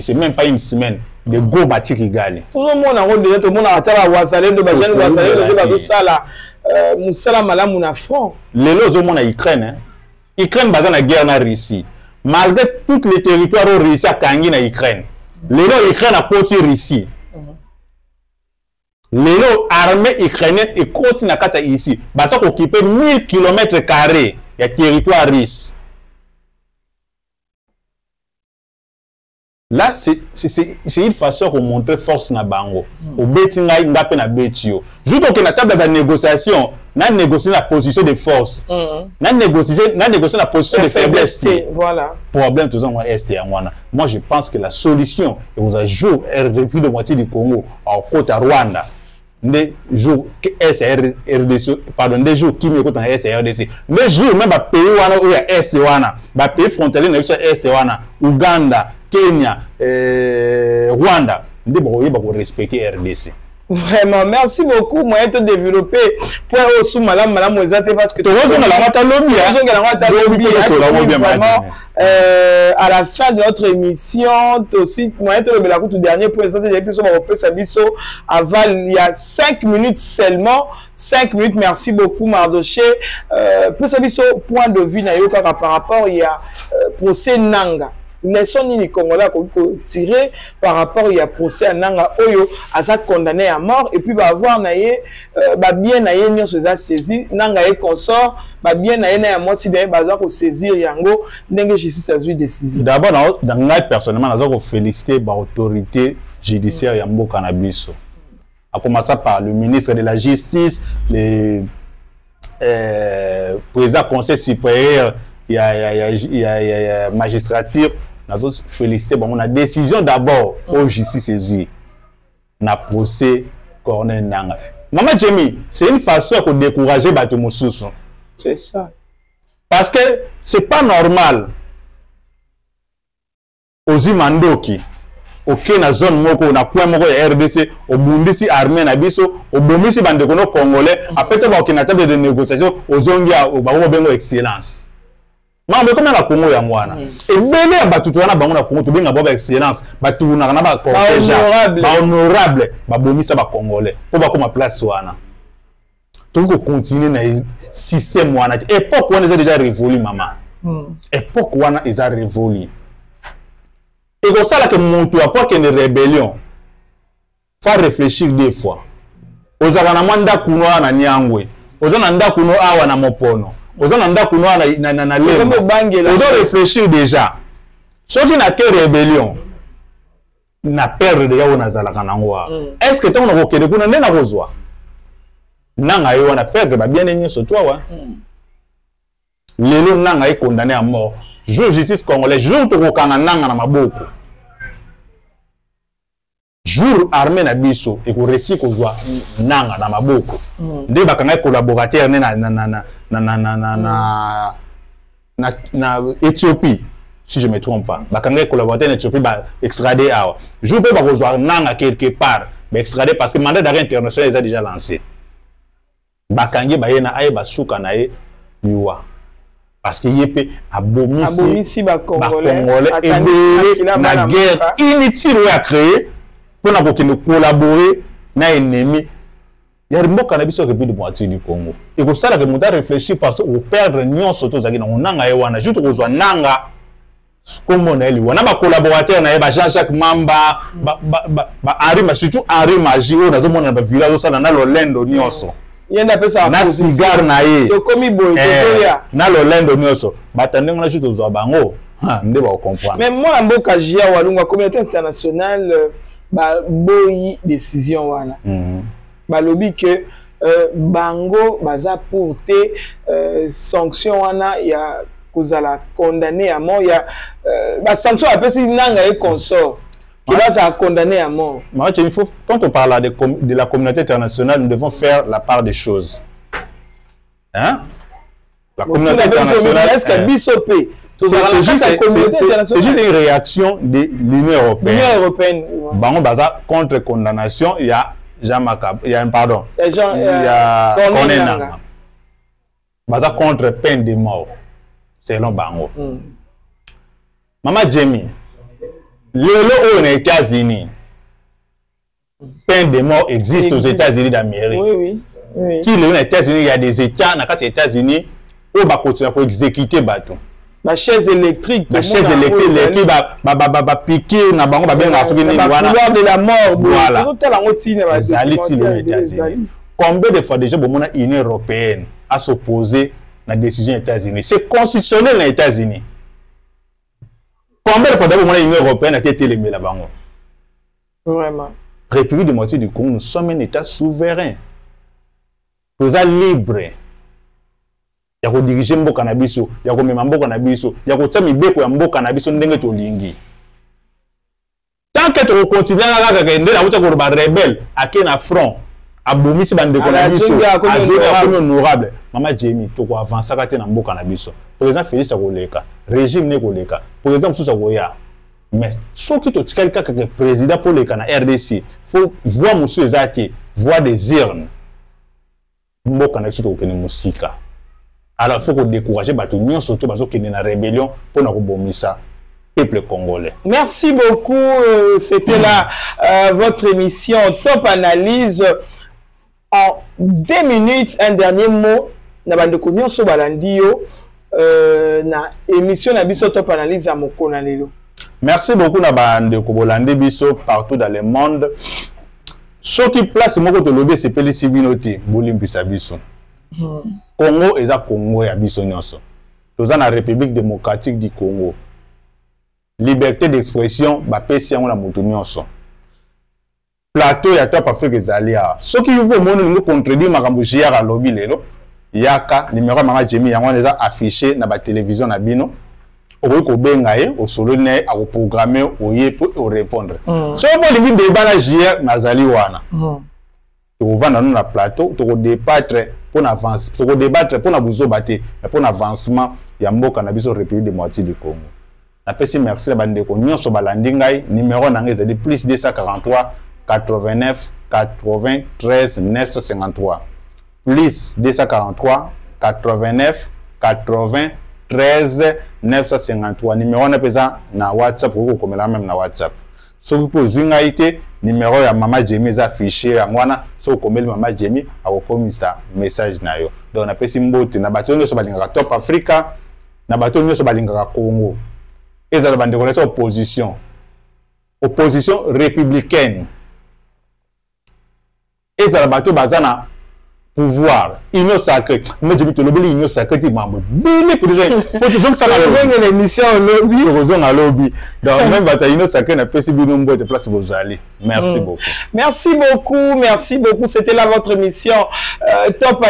C'est même pas une semaine de go matiki gali. Tout le monde a rodé, tout le monde a atteint Wazalé de Bajan Wazalé de Bazosala. Moussala Malam na front. Les lots au monde à Ukraine, hein. Ukraine basée la guerre na Russie. Malgré tous les territoires où Russie a kangi na Ukraine. Les lots Ukraine a côté Russie. Les lots armée ukrainienne et côté na kata ici. Basa occuper 1000 km² de territoire russe. Là, c'est une façon de montrer force na bango. Au betinga ngape na betio. Juste que na table de négociation, na négocier la position de force. Na négocier la position de faiblesse. Voilà. Problème tout ça moi est moi je pense que la solution et vous a joué depuis de moitié du Congo en côte à Rwanda. Des jours SRDC pardon des jours qui me côte en SRDC. Des jours même ba pays wana ou ya est wana, ba pays frontalier na est wana, Uganda, Kenya, Rwanda, ils vont respecter RDC. Vraiment, merci beaucoup. Moi, je développé point au sous madame Mozate parce que à la fin de notre émission, aussi, moi, le dernier présenté avant il y a 5 minutes seulement. 5 minutes, merci beaucoup, Mardoché. Point de vue, par rapport, il y a procès Nanga. Leçon ni Congolais tiré par rapport il y a procès à Nanga Oyo à ça condamné à mort et puis va avoir naie bien naie ni on saisi Nanga et consort bien naie na moi si derrière bazar pour saisir yango ndenge justice a eu décision. D'abord dans moi personnellement nazo féliciter ba autorité judiciaire ya mboka na biso. A commencer par le ministre de la justice, le président conseil supérieur il y a magistrature. Nous féliciter bon, on a décision d'abord au justice saisi na procès Corneille Nanga. Maman Jemmy, c'est une façon de décourager Bato Moussousou. C'est ça. Parce que c'est pas normal aux Imandoki, ok na zone moko na point moko ya RDC, au Bundisi armée na biso, au Bomisi bandekono congolais, après tout ba na table de négociation aux Zongia au Bengo excellence. Mais comment la Congo ya mwana et bébé batutu wana bango na Congo to benga ba excellence batu na ba cortège ba honorable ba bomisa ba congolais po ba koma place wana to ko continuer na système wana époque wana déjà révolu maman époque wana ils a révolu et comme ça là que monto après que une rébellion faut réfléchir deux fois ozala na manda kuno na nyangwe ozana nda kuno awa na mopono ozana kuno na lemo ozo réfléchir déjà ce qui n'a que rébellion na perdre déjà on zala kanangwa est-ce que tant on okende kuna nena kozwa nanga yo na perdre ba bien nyoso toi wa lelo nanga est condamné à mort jour justice congolais jour to kokanga nanga na maboko jour armée na biso et ko récit kozwa nanga na maboko nde bakanga collaborateur na Éthiopie si je me trompe pas bakanga collaborateur en Éthiopie ba extradé awa jour pe ba kozwa nanga quelque part ba extradé parce que mandat d'arrêt international est déjà lancé bakangi ba yena ay ba suka na ye biwa parce que yepé abomisi ba congolais et na guerre inutile à créer pour na collaborer na ennemi ya mboka na biso depuis de moitié du Congo et ko sala que muda réfléchir parce que au perdre nion soto zaki na nanga ye wana juste ko zwa nanga comme on eli wana ba collaborateur na ye ba Jean-Jacques Mamba ba Henri surtout Henri Magie on a zo mona ba village ça na lolendo nionso yenda pesa na cigare na ye to komi boy to ya na lolendo nyonso batandenge na chuto zo bango nde ba comprendre mais moi mboka jia walunga communauté internationale ba boyi décision wana ba lobby que bango baza pour te sanction wana ya kozala condamné à mort ya ba sanction apesi nanga et consort qui va à condamner à mort. Il faut, quand on parle de la communauté internationale, nous devons faire la part des choses. Hein? La communauté internationale. C'est juste une réaction de l'Union européenne. L'Union européenne. Bon, contre condamnation, il y a Jean Macab, il y a un pardon. Il y a Konenanga. Baza contre peine de mort. Selon Bango. Maman Jamie. Aux États-Unis, peine de mort existe aux États-Unis d'Amérique. Oui. Si aux États-Unis, il y a des États, dans les États-Unis, où on va continuer à exécuter bateau. La chaise électrique. La chaise électrique, va piquer, on a bien de la mort. Voilà. Aux États-Unis. Combien de fois déjà, l'Union européenne a s'opposé à la décision des États-Unis? C'est constitutionnel les États-Unis. Combien de fois d'abord l'Union européenne a été éliminée là-bas? Vraiment. République démocratique du Congo, nous sommes un État souverain. Nous sommes libres. Il y a diriger le cannabis, il y a même le cannabis, il y a le cannabis, tant que tu continues à faire des rebelles, à quel front, à bomber bande de cannabis, à honorable. Maman Jamie, tu vas avancer à faire un cannabis. Par exemple, Félix Akoleka, régime Nekoleka, par exemple, sous Sagoya. Mais ce qui est quelqu'un qui est président pour le Canada RDC, il faut voir monsieur Zati, voir des urnes. Alors, il faut qu'on décourage les surtout parce qu'il y a une rébellion pour nous bomber ça. Peuple congolais. Merci beaucoup. C'était là votre émission Top Analyse. En 2 minutes, un dernier mot. Na émission na biso Top Analyse à Mokona lelo. Merci beaucoup na bande ko bolande biso partout dans le monde. Ce qui place moko to lobe c'est peli sibinoti bolimpisa biso. Congo eza Congo ya biso nyonso. Toza na République démocratique du Congo. Liberté d'expression ba pesi yango na mutu nyonso. Plateau ya Top Afrique ezali a. Ce qui veut mono contredire makambo jiara lobi lelo. Yaka numéro Mama Jamie yango déjà affiché na ba télévision na bino okoki kobenga ye osolo ne akoprogrammer oye pour répondre so bolingi débat na JR nazali wana tovanda na plateau tokodébattre pour avance tokodébattre pour na buzoba te mais pour avancement ya mboka na biso République démocratique du Congo. Napesi merci na bandeko nyonso balandi ngai numéro na ngai ezali plus 243 89 93 953 plus 243 89 80 13 953 numéro na pesa na WhatsApp ou comme même na WhatsApp. Si vous posez une été numéro ya Mama Jamie est affiché ngwana so komeli Mama Jamie akokomisa message na yo. Donc na pesi mbote na bato nyonso balingaka Top Africa na bato nyonso balingaka Congo. Ezala bande connaître opposition républicaine. Ezala bato bazana pouvoir, union sacrée. Moi, je dis que l'union sacrée, il m'a dit, faut que ça va l'émission au lobby. Donc, même bataille union sacrée, n'a pas si bien nombre de places vous allez. Merci beaucoup. Merci beaucoup. C'était là votre émission Top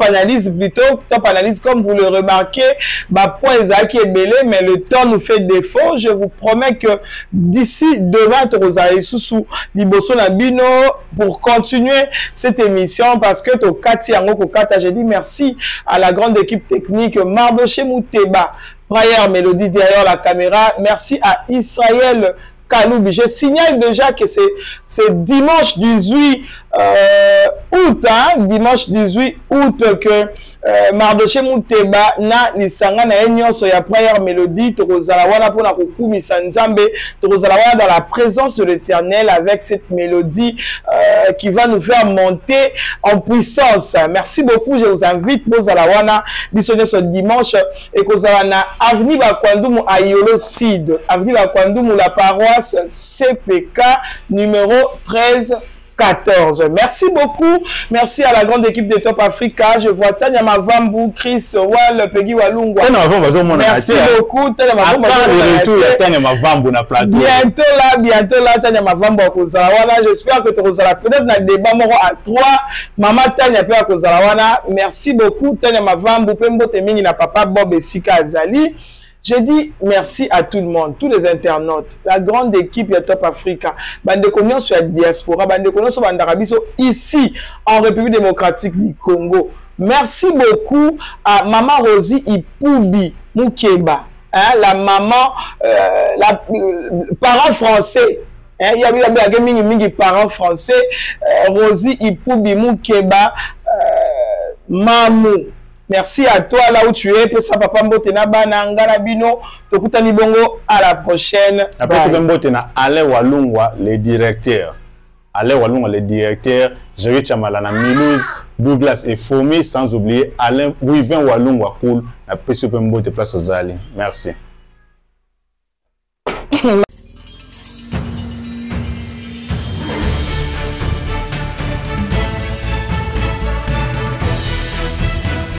Analyse plutôt. Top Analyse, comme vous le remarquez, point Zaki est belé, mais le temps nous fait défaut. Je vous promets que d'ici demain, vous allez sous Liboso Nabino pour continuer cette émission parce que j'ai dit merci à la grande équipe technique Mardoché Mouteba, Prayer Mélodie derrière la caméra. Merci à Israël Kaloubi. Je signale déjà que c'est dimanche 18 août, dimanche 18 août que Mardoché Mouteba na lisanga na enyoso ya Prayer Mélodie tokozala wana pona kokumisa Nzambe tokozala wana dans la présence de l'Éternel avec cette mélodie qui va nous faire monter en puissance. Merci beaucoup, je vous invite bozala wana bisonyo ce dimanche et kozala na avenue Bakwandumu à Yolo Sud, avenue Bakwandumu la paroisse CPK numéro 13 14. Merci beaucoup. Merci à la grande équipe de Top Africa. Je vois Tanya Mavambu, Chris Wall, Peggy Walungwa. Merci beaucoup. Tanya Mavambu na plateau. Bientôt là, Tanya Mavambu à Kozalawana. J'espère que tu auras peut-être dans le débat à 3. Maman Tanya peut à Kozalawana. Merci beaucoup. Tanya Mavambu, Pembo Temini na papa Bob et Sika Azali. Je dis merci à tout le monde, tous les internautes, la grande équipe de Top Africa, bande connaissance sur la diaspora, bande connaissance sur Bandarabiso ici en République démocratique du Congo. Merci beaucoup à Maman Rosie Ipoubi Moukeba, hein, la maman, parents français. Il y a des parents français, Rosie Ipoubi Moukeba, Mamou. Merci à toi là où tu es. Pour ça, papa Mbotena Banangara Bino. Tokutani Bongo. À la prochaine. Après, c'est Mbotena Ale Walungwa, les directeurs. Ale Walungwa, les directeurs. Jerry Chamalana Milouz, Douglas et Fomi. Sans oublier Alain Wivin Walungwa Cool. Après, c'est Mbote Place aux Alliés. Merci.